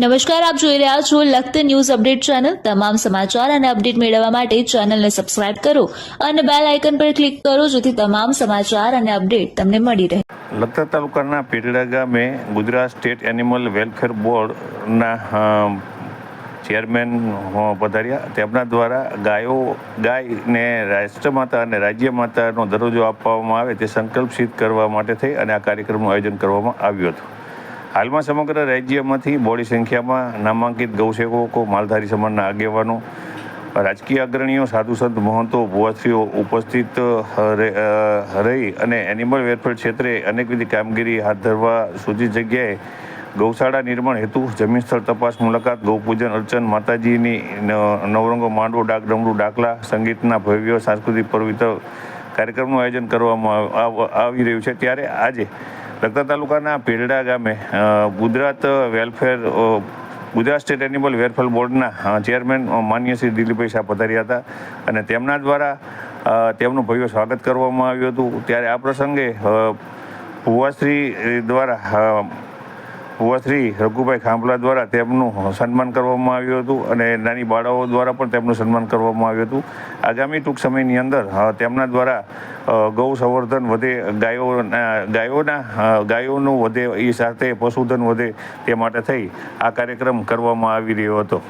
નમસ્કાર, આપ જોઈ રહ્યા છો લખત ન્યૂઝ અપડેટ ચેનલ। તમામ સમાચાર અને અપડેટ મેળવવા માટે ચેનલને સબસ્ક્રાઇબ કરો અને બેલ આઇકન પર ક્લિક કરો, જેથી તમામ સમાચાર અને અપડેટ તમને મળી રહે। લખતર તાલુકાના પેટડા ગામે ગુજરાત સ્ટેટ એનિમલ વેલફેર બોર્ડના ચેરમેન પધાર્યા। તેમના દ્વારા ગાયને રાષ્ટ્રમાતા અને રાજ્યમાતાનો દરજ્જો આપવામાં આવે તે સંકલ્પ સિદ્ધ કરવા માટે થઈ અને આ કાર્યક્રમનું આયોજન કરવામાં આવ્યું હતું। હાલમાં સમગ્ર રાજ્યમાંથી બહોળી સંખ્યામાં નામાંકિત ગૌસેવકો, માલધારી સમાજના આગેવાનો, રાજકીય અગ્રણીઓ, સાધુ સંત, મહંતો, ભુવાશ્રીઓ ઉપસ્થિત રહી અને એનિમલ વેલફેર ક્ષેત્રે અનેકવિધ કામગીરી હાથ ધરવા સૂચિત જગ્યાએ ગૌશાળા નિર્માણ હેતુ જમીન સ્થળ તપાસ, મુલાકાત, ગૌપૂજન અર્ચન, માતાજીની નવરંગો માંડવો, ડાક ડમરૂ, ડાકલા, સંગીતના ભવ્ય સાંસ્કૃતિક પવિત્ર કાર્યક્રમનું આયોજન કરવામાં આવી રહ્યું છે। ત્યારે આજે લખતર તાલુકાના પેટડા ગામે ગુજરાત સ્ટેટ એનિમલ વેલફેર બોર્ડના ચેરમેન માન્ય શ્રી દિલીપભાઈ શાહ પધાર્યા હતા અને તેમના દ્વારા તેમનું ભવ્ય સ્વાગત કરવામાં આવ્યું હતું। ત્યારે આ પ્રસંગે ભુવાશ્રી રઘુભાઈ ખાંભલા દ્વારા તેમનું સન્માન કરવામાં આવ્યું હતું અને નાની બાળાઓ દ્વારા પણ તેમનું સન્માન કરવામાં આવ્યું હતું। આગામી ટૂંક સમયની અંદર તેમના દ્વારા ગૌ સંવર્ધન વધે, ગાયોનું વધે, એ સાથે પશુધન વધે તે માટે થઈ આ કાર્યક્રમ કરવામાં આવી રહ્યો હતો।